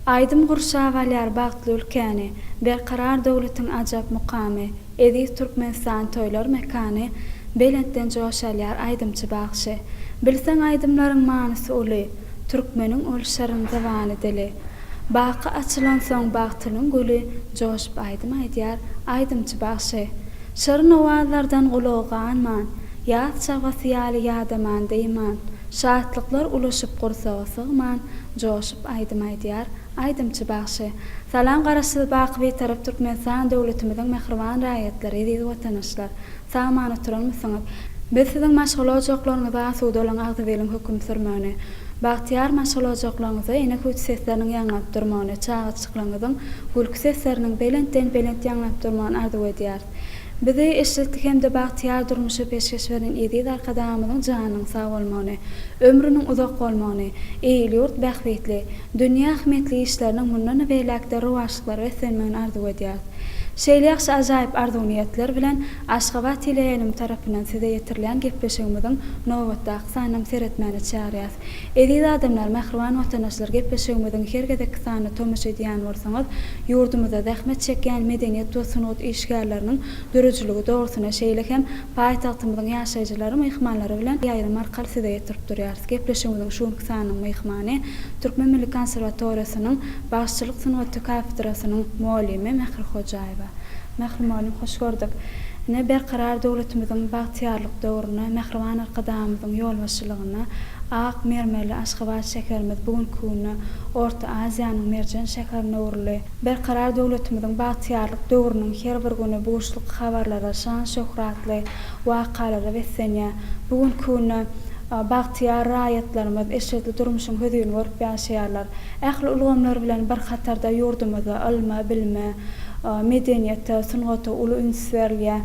Aydym gurşawalyar bagtly ülkäni, berkarar döwletiň ajab mukamy, edi Türkmenistan toýlar mekany, belentden joşalýar aydymçy bagşy. Bilseň aydymlaryň manysy uly, türkmeniň olşaryň zawany dili. Baky açylan soň bagtynyň gülü, joşup aydym aýdýar aydymçy bagşy. Şerň owazlardan gulaganman, ýaz çagasy ýaly ýadaman diýman. Şahatlyklar ulaşyp gursaga sygman, joşup aydym aýdýar aydymçy bagşy. Salam garaşly baky tarap Türkmenistan döwletimiziň mehriban raýatlary, edi watanaşlar. Samany turanmysyňyz? Biz siziň maşgul olajaklaryňyza suwda bolan agdy bilen höküm sürmäni. Bagtyar maşgul olajaklaryňyza ene köç sesleriniň ýaňlap durmagyny, çağırçyklaryňyzyň gülki sesleriniň belent ýaňlap durmagyny arzu edýär. Bizi eşitdik hem de bagtyar durmuşy peşkeş beren edi arkadamyzyň janynyň sag bolmagyny, ömrüniň uzak bolmagyny, eýil ýurt bähwetli, dünýä ähmetli işleriniň mundan beýlekde rowaşlyklar we senmegini arzu edýär. Şeýle ýaxşy ajaýyp arzuwniýetler bilen Aşgabat teleýanym tarapyndan size ýetirilen gepleşigimiziň nowatdaky sanyny seretmäni çağırýar. Edi adamlar, mehriban watanaşlar, gepleşigimiziň her gedek sanyny tomuş edýän bolsaňyz, ýurdumyzda zähmet çekýän medeniýet we sunat işgärleriniň dörejiligi dogrusyna şeýle hem paýtagtymyzyň ýaşaýjylary myhmanlary bilen ýaýrym arkaly size ýetirip durýar. Gepleşigimiziň şu sanynyň myhmany Türkmen Milli Konserwatoriýasynyň başçylyk sunaty kafedrasynyň muallimi Mehri Hojaýewa. Mehri muallim, hoş gördük. Ne berkarar döwletimiziň bagtyarlyk döwrüne, mehriban arkadamyzyň ýolbaşçylygyna, ak mermeli Aşgabat şekerimiz bugünkü güne Orta Aziýanyň merjen şekerine öwrüli. Berkarar döwletimiziň bagtyarlyk döwrüniň her bir güne boşluk habarlara, şan şöhratly wakalary beslenýär. Bugünkü güne bagtyar raýatlarymyz eşitli durmuşyň hödüni görüp ýaşaýarlar. Ähli ulgamlar bilen bir hatarda ýurdumyza ilme, bilme, medeniýete, sunata uly ünswerliýe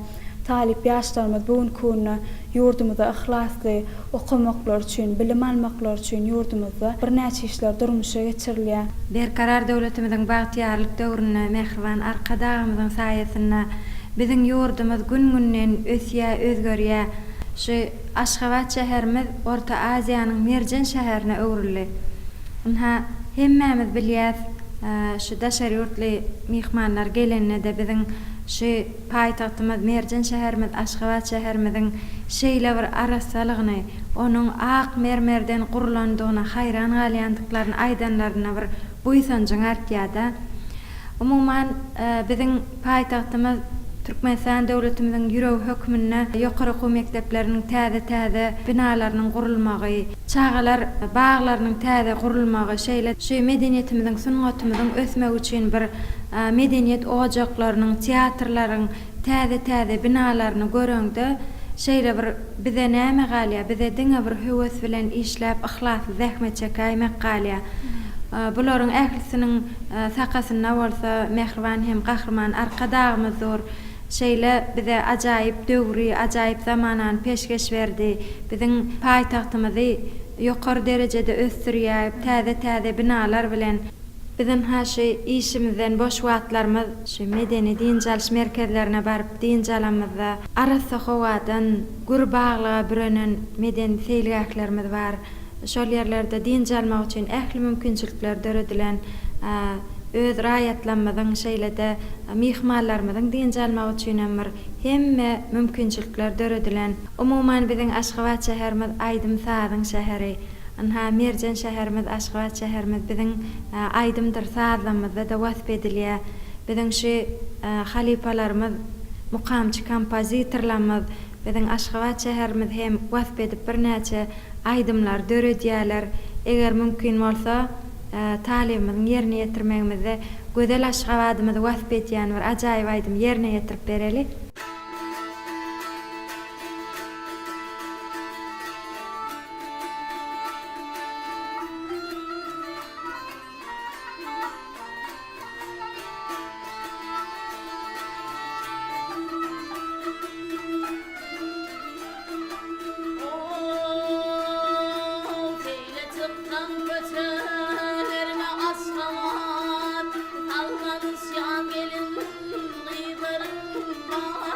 talip ýaşlarymyz bugünkü güne ýurdumyzda ihlasly okumaklar üçin, bilim almaklar üçin ýurdumyzda bir näçe işler durmuşa geçirilýär. Berkarar döwletimiziň bagtyarlyk döwrüne, mehriban arkadamyzyň saýasynda biziň ýurdumyz gün-günden ösýär, özgerýär. Şu Aşgabat şäherimiz Orta Aziýanyň merjen şäherine öwrüli. Onha hemmemiz bilýär, şu daşary ýurtly mihmanlar gelende biziň şu paýtagtymyz merjen şäherimiz Aşgabat şäherimiziň şeýle bir arasalygyny, onuň ak mermerden gurulandygyna haýran galýandyklaryny aýdanlaryna bir buýsanjyň artýar-da. Umuman biziň paýtagtymyz Türkmenistan döwletimiziň ýüregi hökmünde ýokary okuw mekdepleriniň täze binalarynyň gurulmagy, çağalar baglarynyň täze gurulmagy, şeýle şu medeniýetimiziň, sunatymyzyň ösmegi üçin bir medeniýet ojaklarynyň, teatrlaryň täze binalaryny göreňde şeýle bir bize näme galýar, bize diňe bir höwes bilen işläp, ihlasly zähmet çekýmek galýar. Bularyň ählisiniň sakasyna bolsa mehriban hem gahrman arkadagymyz zor. Şeýle bize ajaýyp döwri, ajaýyp zamanan peşkeş berdi. Biziň paýtagtymyzy ýokary derejede ösdürýär, täze binalar bilen biziň haşy işimizden boş wagtlarymyz şu medeni diňjaliş merkezlerine baryp diňjalamyzda arasa howadan gurbaglyga bürenen medeni seýlegäklerimiz bar. Şol ýerlerde diňjalmak üçin ähli mümkinçilikler döredilen, öz raýatlanmadan şeýlede mihmanlarymyzyň diňjalmagy üçin hemme mümkinçilikler döredilen. Umuman biziň Aşgabat şäherimiz aýdym sazyň şäheri. Anha merjen şäherimiz Aşgabat şäherimiz biziň aýdymdyr sazlarymyzda da wasp edilýär. Biziň şu halipalarymyz, mukamçy kompozitorlarymyz biziň Aşgabat şäherimiz hem wasp edip bir näçe aýdymlar döredýärler. Eger mümkin bolsa talibimiň ýerine ýetirmegimizde gözel Aşgabatymyzy wasp edýän bir ajaýyp aýdym ýerine ýetirip bereli. Gelin kıyıların var.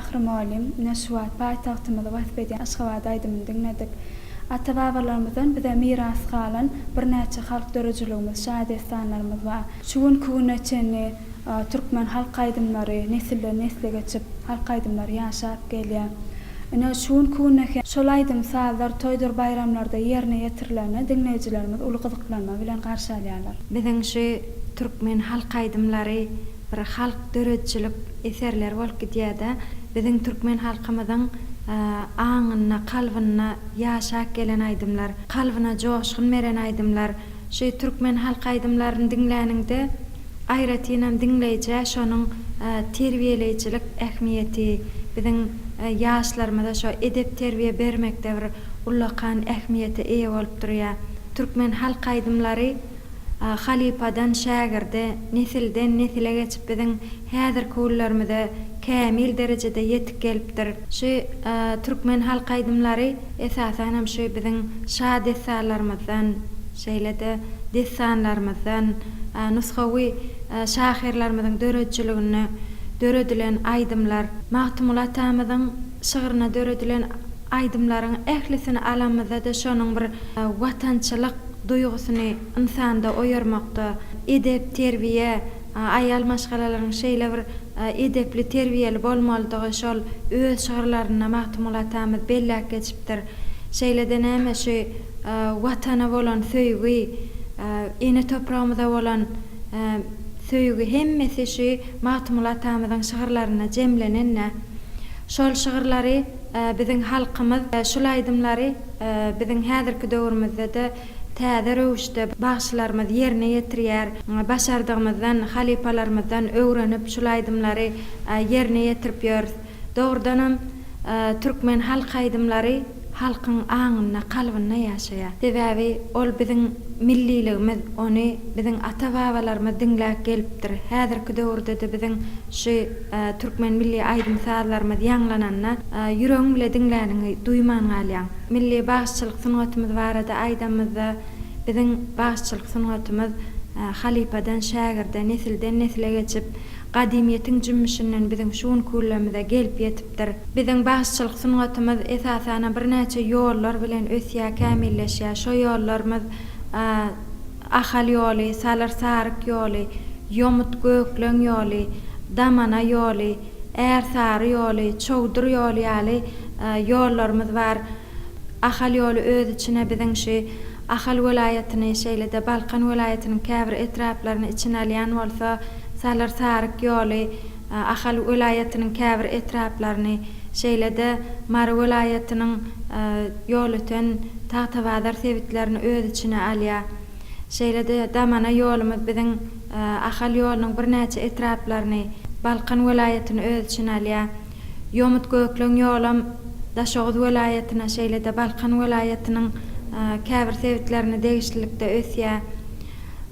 Bahri Muallim, Neşvat, paýtagtymyza wasp edýän Aşgabat aýdymyny dinledik. Ata-babalarymyzdan bize miras galan bir näçe halk dörejiligimiz, şadestanlarymyz bar. Şu günkü çenli türkmen halk aýdymlary nesilden nesile geçip halk aýdymlary ýaşap gelýär. Ine şu günkü şol aýdym sazlar, toýdur, bayramlarda ýerine ýetirilene dinleýijilerimiz uly gyzyklanma bilen garşy alýarlar. Biziň şu türkmen halk aýdymlary bir halk dörejilik eserler bolup gidýär-de. Biziň türkmen halkymyzyň aňyna, kalbyna ýaşap gelen aýdymlar, kalbyna joşgun beren aýdymlar, şu türkmen halk aýdymlaryny dinläninde aýratynam dinleýje şonuň terbiýeleýijilik ähmiýeti, biziň ýaşlarymyza şo edep terbiýe bermekde bir ulakan ähmiýeti eýe bolup durýar. Türkmen halk aýdymlary halipadan şägirde, nesilden nesile geçip biziň häzirki gullarymyza kämil derejede ýetip gelipdir. Şu türkmen halk aýdymlary esasen hem şu biziň şa dessanlarymyzdan, şeýlede dessanlarymyzdan, nushawy şahirlarimizin dörejiligini döredilen aýdymlar, Mahtumul atamyzyň şygyryna döredilen aýdymlaryň ählisini alamyzda da şonuň bir watançylyk duýgusyny insanda oýarmakda, edep terbiýe, aýal maşgalalaryň şeýle bir edepli terbiýeli bolmalydygy şol öz şygyrlaryna Mahtumul atamyz bellek geçipdir. Şeýleden näme şu watana bolan söýgi, ene toprağımyza bolan söýgi hemmesi şu Mahtumul atamyzyň şygyrlaryna jemlenenne. Şol şygyrlary biziň halkymyz şol aýdymlary biziň häzirki döwrümizde de täze röwüşde bagşylarymyz ýerine ýetirýär. Başardygymyzdan, halipalarymyzdan öwrenip şol aýdymlary ýerine ýetirip ýörüz. Dogrudanam türkmen halk aýdymlary halkyň aňyna, kalbyna ýaşaýar. Sebäbi ol biziň milliligimiz, ony biziň ata-babalarymyz dinläp gelipdir. Häzirki döwürde de biziň şu türkmen milli aýdym sazlarymyz ýanglananna ýüregiň bile dinläniňi duýman galýan. Milli bagşçylyk sunatymyz barada aýdamyzda biziň bagşçylyk sunatymyz halipadan şägirde, nesilden nesile geçip gadimiýetiň jümmüşinden biziň şuň kullamyza gelip ýetipdir. Biziň bagşçylyk sunatymyz esasen bir näçe ýollar bilen ösýär, kämilleşýär. Şo ýollarymyz ahal ýoly, salar saryk ýoly, ýomut gökleň ýoly, damana ýoly, ärsary ýoly, çowdur ýoly ýaly ýollarymyz bar. Ahal ýoly öz içine biziň şu ahal welaýatyny, şeýle-de Balkan welaýatynyň käbir etraplaryny içine alýan bolsa, salar saryk ýoly ahal welaýatynyň käbir etraplaryny, şeýle-de Mara welaýatynyň ýolutan Tağtabadar sebitlerini öz içine alýar. Şeýle-de damana ýolumyz biziň ahal ýolunyň bir näçe etraplaryny, Balkan welaýatyny öz içine alýar. Ýomut gökleň ýolum Daşoğuz welaýatyna, şeýle-de Balkan welaýatynyň käbir sebitlerini degişlilikde ösýär.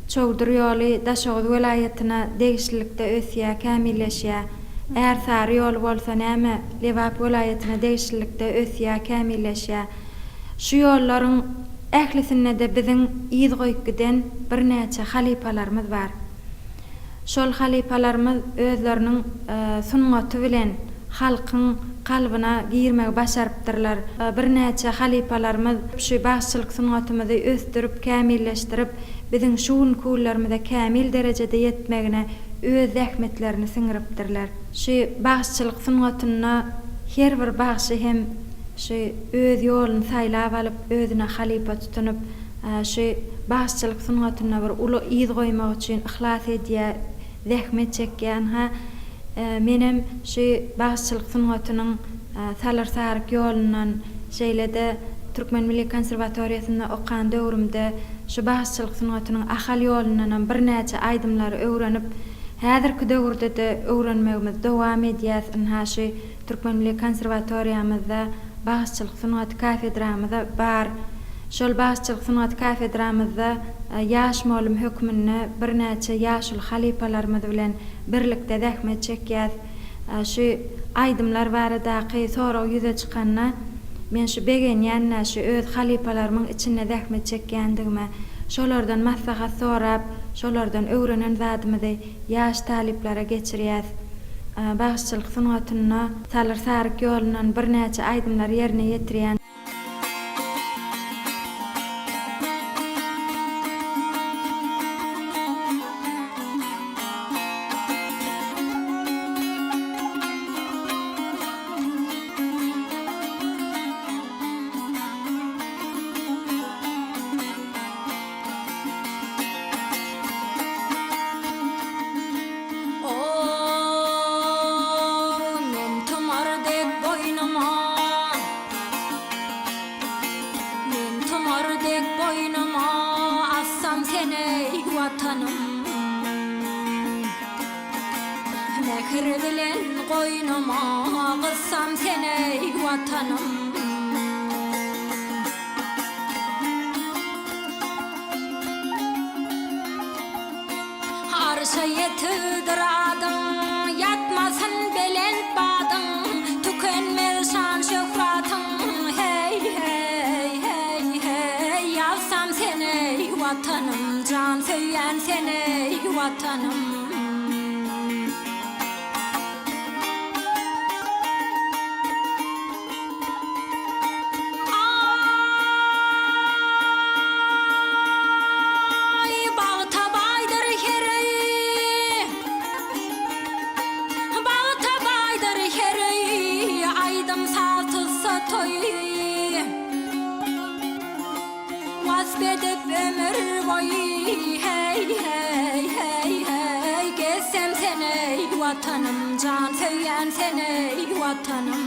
Çowdur ýoly Daşoğuz welaýatyna degişlilikde ösýär, kämilleşýär. Ärsary ýol bolsa näme Lewap welaýatyna degişlilikde ösýär, kämilleşýär. Şu ýollaryň ählisinde de biziň ýyz goýup giden bir näçe halipalarymyz bar. Şol halipalarymyz özleriniň sunmaty bilen halkyň kalbyna girmek başarypdyrlar. Bir näçe halipalarymyz şu bagşçylyk sunatymyzy ösdürip, kämilleşdirip, biziň şu kullarymyza kämil derejede ýetmegine öz ähmetlerini siňiripdirler. Şu bagşçylyk sunatyna her bir bagşy hem şu öz ýoluny saýlap alyp, özüne halipa tutunup, şu bagşçylyk sunatyna bir uly ýyz goýmak üçin ihlas edýär, zähmet çekýän. Menem şu bagşçylyk sunatynyň salar saryk ýolundan şeýle-de Türkmen Milli Konservatoriýasynda okan döwrümde şu bagşçylyk sunatynyň ahal ýolundan bir näçe aýdymlary öwrenip, häzirki döwürde de öwrenmegimiz dowam edýär. Şu Türkmen Milli Konservatoriýamyzda bagşçylyk sunaty kafedramyzda bar. Şol bagşçylyk sunaty kafedramyzda ýaş molum hökmünde bir näçe ýaşul halipalarymyz bilen birlikde zähmet çekýär. Şu aýdymlar baradaky soraw ýüze çykanna men şu begen ýanna şu öz halipalarymyň içinde zähmet çekýändigime, şolardan maslahat sorap, şolardan öwrenen zadymy ýaş taliplere geçirýär. Bağışçılık sunatyna salar saryk ýolunan bir näçe aýdymlar ýerine ýetirýän. Mehir bilen goýnuma gyssam seni watanym. Arşa ýetidiradym, ýatmasyn belen badym, tükenmez şan şöhratyň. Hey hey hey hey, ýalsam seni watanym, jan söýýän seni watanym. Wasbedip ömür boyu hey hey hey hey, gezsem seni watanym, jan söýýän seni watanym.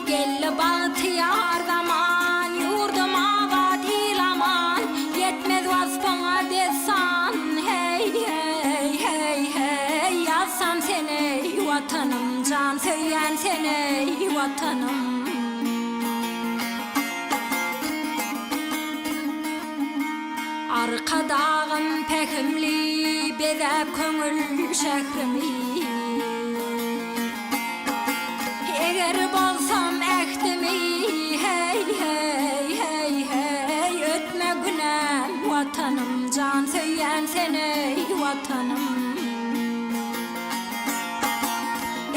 Gelle batyar zaman, ýurduma batyl aman, yetmez waspaňa desan. Hey hey hey hey, ýalsam seni watanym, jan söýýän seni watanym. Arka dağım pekimli, bedep köngül şehrimi. Eger bolsam ehtimi, hey hey hey hey, ötme günem watanym, jan söýýän seni watanym.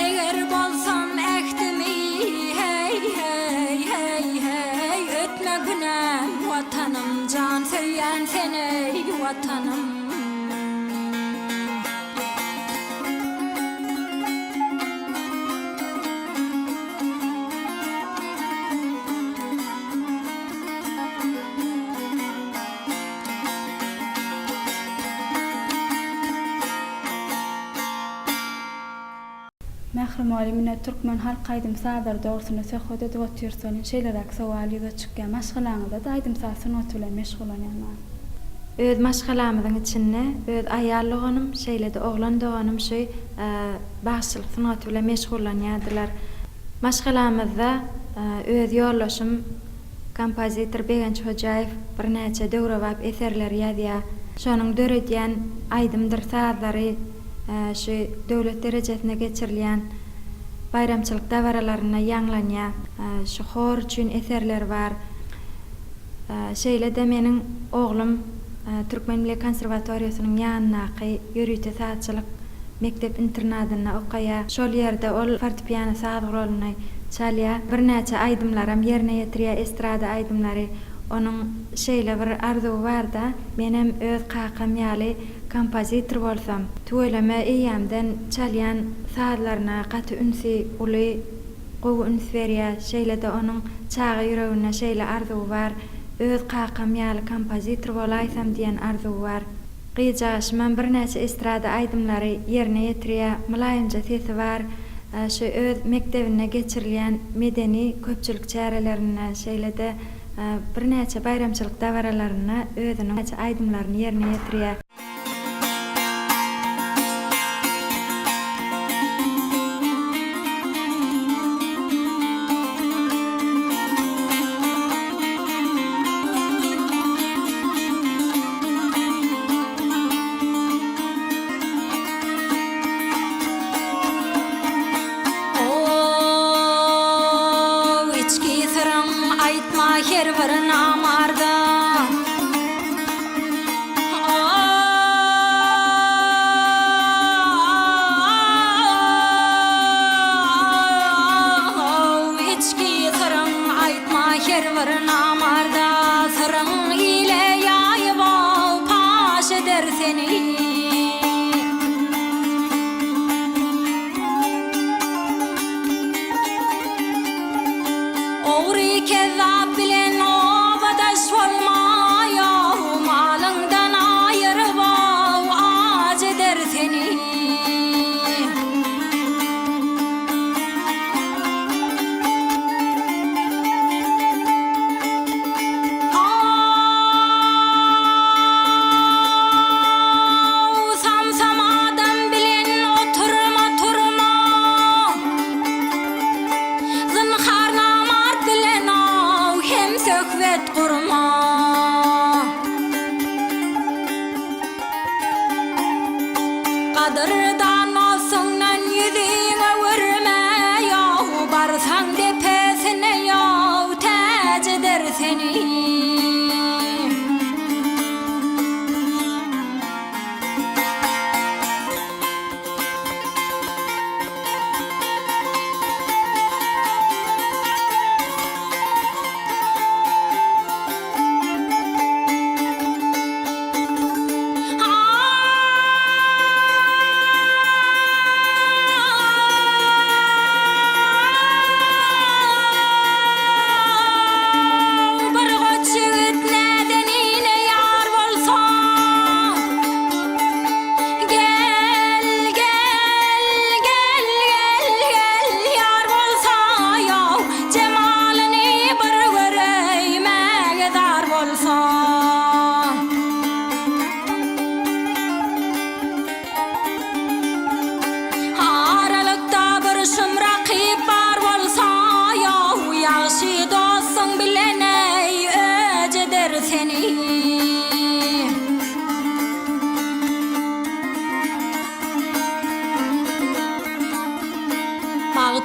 Eger bolsam ehtimi, hey hey hey hey, ötme günem watanym, jan söýýän seni watanym. Mehri muallimine Türkmen halk aýdym sadar dogrusyna söhbet edip otursaň şeýlerak sowal ýüze çykýan maşgalaňyzda da aýdym sasyny bilen meşgulanýarlar. Öz maşgalamyzyň içinde öz aýallygynym, şeýle-de oglan doganym şeý bağışçylyk sunaty bilen meşgulanýardylar. Maşgalamyzda öz ýoldaşym kompozitor Begenç Hojaýew bir näçe döwre bap eserler ýazýar. Şonuň döredýän aýdymdyr sazlary şu döwlet derejesine geçirilýän bayramçylyk dawaralaryna ýanglanýar. Şu hor üçin eserler bar. Şeýle-de meniň oglum Türkmen Milli Konserwatoriýasynyň ýanynaky ýürüýte saatçylyk mektep internatyna okaýar. Şol ýerde ol fortepiano saz roluna çalýar. Bir näçe aýdymlaram ýerine ýetirýär, estrada aýdymlary. Onuň şeýle bir arzuwy bar da, menem öz kakam ýaly kompozitor bolsam, töweleme eýämden çalýan sazlaryna gaty ünsi, uly, gowy üns berýär. Şeýle-de onuň çagy ýüregine şeýle arzuwy bar. Öz kakam ýaly kompozitor bolaýsam diýen arzuwy bar. Gyýjaşmam bir näçe estrada aýdymlary ýerine ýetirýär. Mulaýymja sesi bar. Şu öz mektebine geçirilýän medeni köpçülik çärelerine şeýle-de bir näçe bayramçylyk dawaralaryna özüniň aýdymlaryny ýerine ýetirýär. Her bir namarda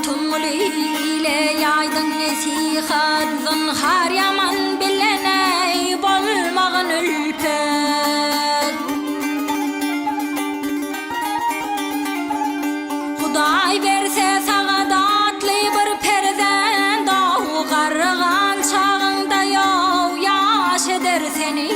tumliyle yaydın nesihatın har yaman bileney bolmağın ülpet Huday berse sağa datly bir perden dağı gargan çağında yav yaş eder seni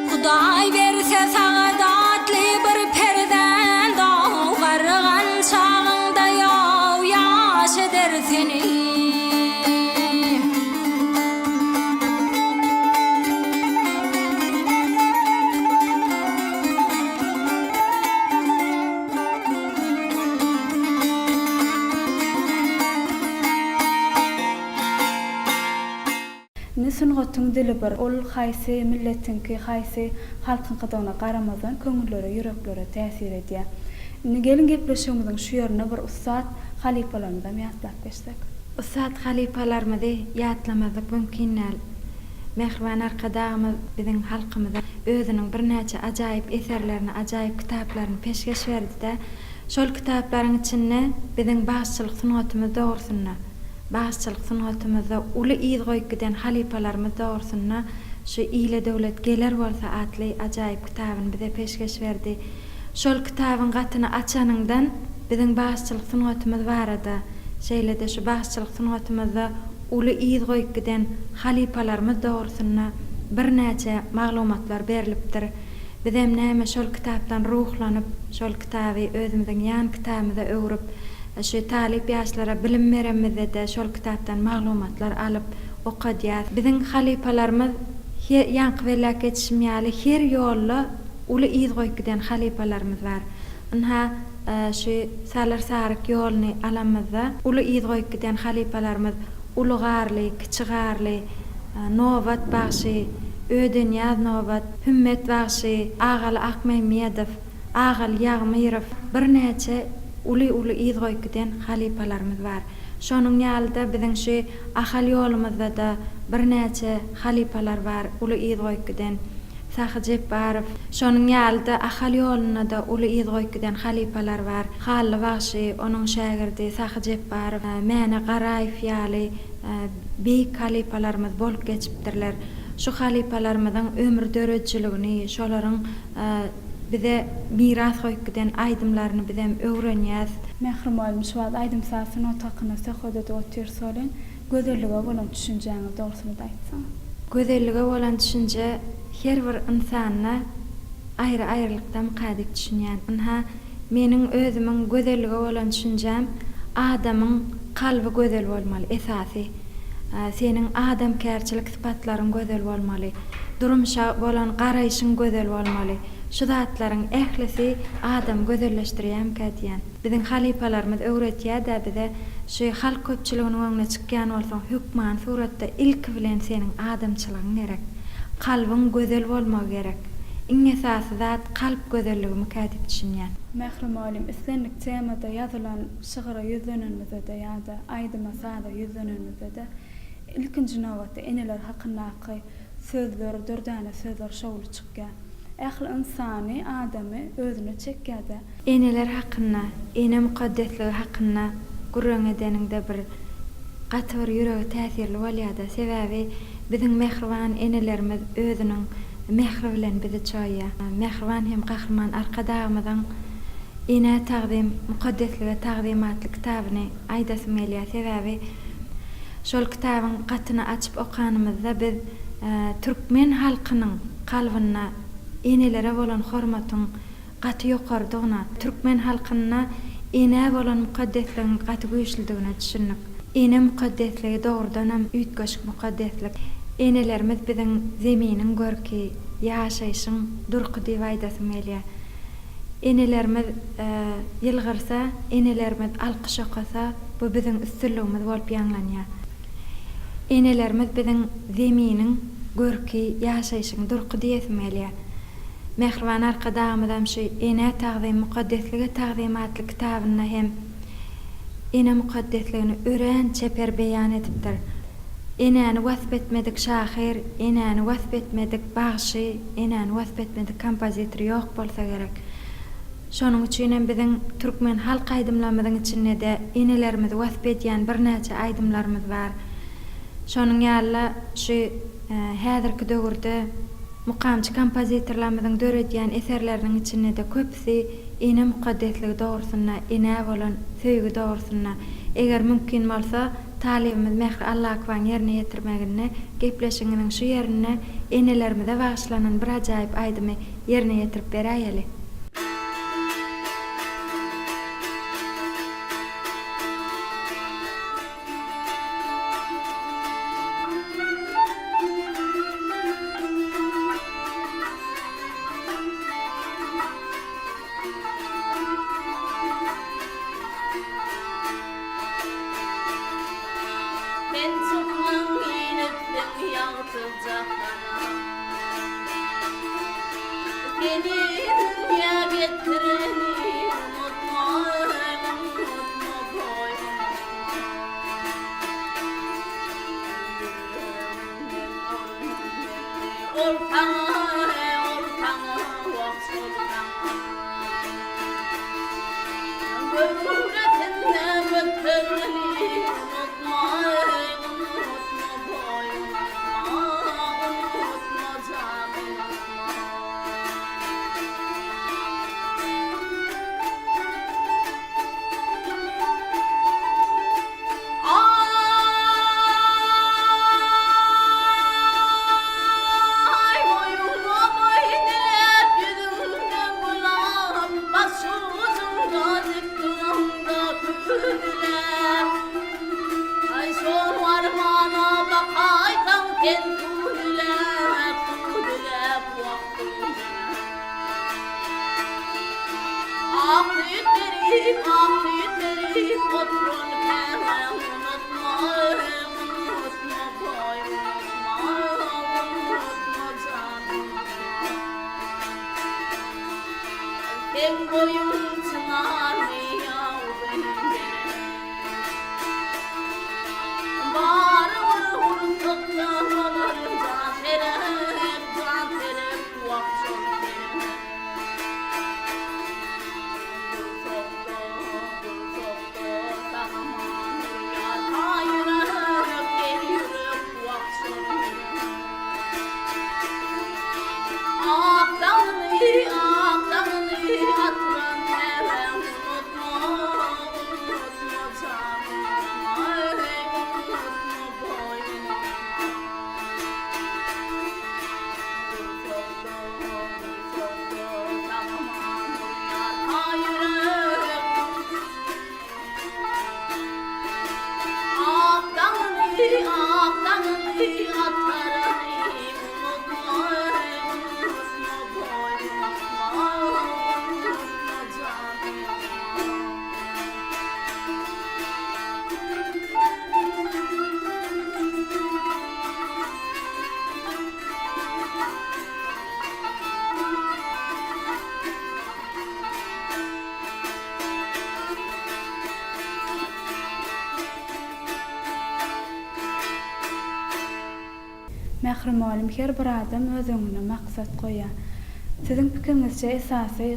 Huday berse sağa datly bir perden dağı gargan çağında yav yaş eder seni Nisun gotun dili bir ol haýsy milletinki haýsy halkyň gydagyna garamazdan köňüllere ýüreklere täsir edýär. Gelin gepleşigimiziň şu ýerine bir ustad halipalarymyzdan ýatlap geçsek. Ustad halipalarymyzy ýatlamazyk mümkin näl. Mehriban arkadaşymyz biziň halkymyza özüniň bir näçe ajaýyp eserlerini, ajaýyp kitaplaryny peşkeş berdi-de, şol kitaplaryň içinde biziň başçylyk sunatymyz dogrusyna Başçylyk sunatymyza uly ýyl goýup giden halipalarymyz dogrusyna şu ýyla döwlet geler bolsa atly ajaýyp kitabyny bize peşkeş berdi. Şol kitabyň gatyny açanyňdan biziň başçylyk sunatymyz barada. Şeýle-de şu başçylyk sunatymyza uly ýyl goýup giden halipalarymyz dogrusyna bir näçe maglumatlar berilipdir. Biz hem näme şol kitapdan ruhlanyp, şol kitaby özümiziň ýan kitabymyza öwrüp şu talip ýaşlara bilim beremizde de şol kitapdan maglumatlar alyp okadýar. Biziň halipalarymyz ýanky berläk geçişmýäli her ýolla uly ýyl goýup giden halipalarymyz bar. Onha şu salar saryk ýolny alamyzda uly ýyl goýup giden halipalarymyz ulugarly, kiçigarly, Nowat Bagşy, Ödenýaz Nowat, Hümmet Bagşy, Agal Akmemýedow, Agal Ýagmyrow bir näçe uly ýyl goýup giden halipalarymyz bar. Şonuň ýalda biziň şu ahal ýolumyzda da bir näçe halipalar bar, uly ýyl goýup giden. Sahyjep Barow, şonuň ýalda ahal ýoluna da uly ýyl goýup giden halipalar bar. Hally Bagşy, onuň şagirdi Sahyjep Barow, Mäne Garaýew ýaly beýik halipalarymyz bolup geçipdirler. Şu halipalarymyzyň ömür döredçiligini, şolaryň bize miras goýup giden aýdymlaryny bizem öwrenýäs. Mehriman şu wagt aýdym sasyny otakyna sahodat otursalan, gözellige bolan düşünjäňiz dogrusyny aýtsaň. Gözellige bolan düşünje her bir insanyna aýry-aýrylykda mukadik düşünýän. Onha meniň özümiň gözellige bolan düşünjem adamyň kalby gözel bolmaly esasy. Seniň adamkärçilik sypatlaryň gözel bolmaly. Durumşa bolan garaýşyň gözel bolmaly. Şu zatlaryň ählisi adam gözelleşdirýän kädiýän. Biziň halipalarymyz öwretýär-de bize şu halk köpçüliginiň öňüne çykýan bolsaň hükman suratda ilk bilen seniň adamçylygyň gerek. Kalbyň gözel bolmagy gerek. Iň esasy zat kalp gözelligini kädip düşünýän. Mehrimalim islenlik temada ýazylan şygyra ýüzlenmede de ýa-da aýdyma sada ýüzlenmede de ilkinji nowatda eneler hakyndaky sözler, dördäne sözler şowly çykýar. Ähli insany adamy özüne çekýärde. Eneler hakynda, ene mukaddesligi hakynda gurrun edeninde bir gatyr ýüregi täsirli bolýar-da. Sebäbi biziň mehriban enelerimiz özüniň mehri bilen bizi çoýýar. Mehriban hem gahrman arkadaşymyzyň ene taqdim, mukaddeslige taqdimatly kitabyny aýdasym gelýär. Sebäbi şol kitabyň gatyny açyp okanymyzda biz türkmen halkynyň kalbyna enelere bolan hormatyň gaty ýokardygyna, türkmen halkyna ene bolan mukaddesligiň gaty güýçlidigine düşündik. Ene mukaddesligi dogrudan hem üýtgeşik mukaddeslik. Enelerimiz biziň zeminiň görki, ýaşaýyşyň durky diýip aýdasym gelýär. Enelerimiz ýylgyrsa, enelerimiz alkyş okasa, bu biziň üstünligimiz bolup ýanglanýar. enelerimiz biziň zeminiň görki, ýaşaýyşyň durky diýesmelýär. Mehriban arkadamydan şu ene taqdim mukaddeslige taqdimatly kitabyna hem ene mukaddesligini ören çeper beýan etipdir. Enäni wasp etmedik şahyr, enäni wasp etmedik bagşy, enäni wasp etmedik kompozitor ýok bolsa gerek. Şonuň üçin hem biziň türkmen halk aýdymlarymyzyň içinde de enelerimizi wasp etýän birnäçe aýdymlarymyz bar. Şonuň ýaly şu häzirki döwürde mukamçy kompozitorlarymyzyň döredýän eserleriniň içinde de köpsi ene mukaddesligi dogrusyna, ene bolan söýgü dogrusyna eger mümkin bolsa talibimiz Mehri Allah akwan ýerine ýetirmegine gepleşiginiň şu ýerine enelerimize bagyşlanan bir ajaýyp aýdymy ýerine ýetirip berýäli. Ben çoklan ýeretdim ýagtyjakana. Beni dünya getireni unutma, unutma boyuna. Ortaňa wagt sultana. Gövretinde götürli unutma. Mehri muallim her bir adam özüňe maksat goýar. Siziň pikirinizçe esasy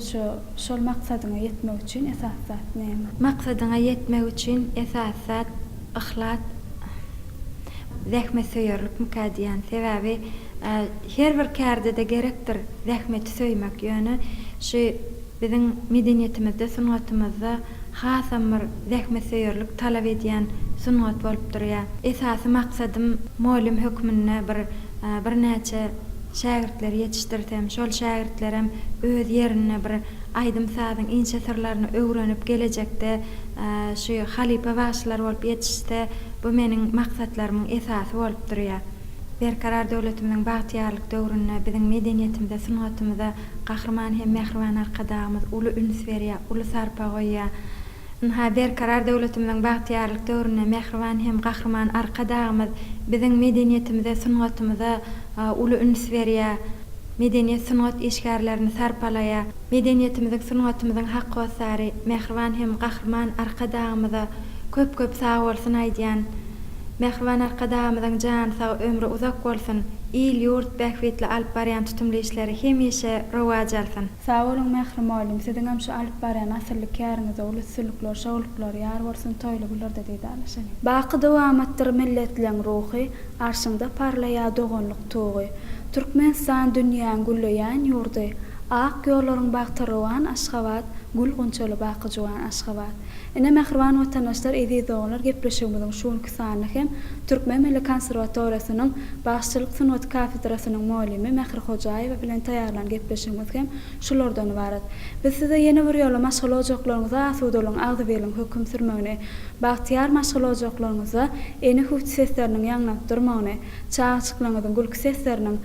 şol maksadyňa ýetmek üçin esasat näme? Maksadyňa ýetmek üçin esasat ihlat, zähmet söýerlik mukaddiýan sebäbi her bir kärde de gerekdir zähmet söýmek ýöne şu biziň medeniýetimizde, sunatymyzda hasam bir zähmet söýerlik talap edýän sunat bolup durýar. Esasy maksadym muallim hökmünde bir näçe şägirdler ýetişdirdim. Şol şägirdlerim öz ýerine bir aýdym sazyň inçe sirlerini öwrenip gelecekde şu halipa başlar bolup ýetişdi. Bu meniň maksatlarymyň esasy bolup durýar. Berkarar döwletimiň bagtyarlyk döwründe biziň medeniýetimizde, sunatymyzda gahrman hem mehriban arkadamyz uly üns berýär, uly sarpa goýýar. Ha berkarar döwletimiziň bagtýarlyk döwrüne mehriban hem gahrman arka dagymyz biziň medeniýetimize, sungatymyza uly üns berýär. Medeniýet sungat eşgärlerini sarpalaýar. Medeniýetimiziň sungatymyzyň haqqy basary mehriban hem gahrman arka dagymyza köp sag bolsun aýdýan. Mehriban arka dagymyzyň jan sag ömrü uzak bolsun. İl ýurt bähwetli alyp barýan tutumly işleri hemişe rowaj alsyn. Sag bolun mehrim oglum, siziň hem şu alyp barýan asyrly käriňize ulusçylyklar, şowluklar ýar bolsun, toýluglar da diýdarlaşan. Baky dowam etdir milletliň ruhy, arşyňda parlaýar dogonlyk tugy. Türkmenistan dünýäň gülleýän ýurdy. Ak ýollaryň bagtyrywan Aşgabat, gül gonçaly bakyjywan Aşgabat. Ene mehriban watandaşlar edýär gepleşigimiziň şuňky sany hem Türkmen Milli Konserwatoriýasynyň başçylyk sunat kafedrasynyň muallimi Mehri Hojaýew bilen taýýarlan gepleşigimiz hem şulardan ibaret. Biz size ýene bir ýola maşgul oljaklaryňyza asuda bolan agdy berilen hökm sürmegini, bagtyar maşgul oljaklaryňyza eni hüwt sesleriniň ýanlap durmagyny, çağçyklaryňyzyň gülki sesleriniň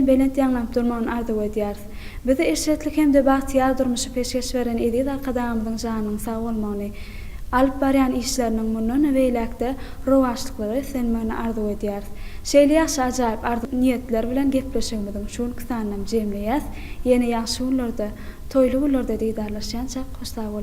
belent ýanlap durmagyny arzu edýäris. Bizi eşitlik hem de bagtyar durmuşy peşkeş beren edýär arkadaşymyzyň janynyň sag bolmagyny, alyp barýan işleriniň mundan öwelekde rowaşlyklary senmegini arzu edýäris. Şeýle ýaşy ajaýyp arzu niýetler bilen gepleşigimiziň şuňky sanyny jemleýäs, ýene ýaşy ýyllarda, toýly ýyllarda diýdarlaşýança hoş sag bolun.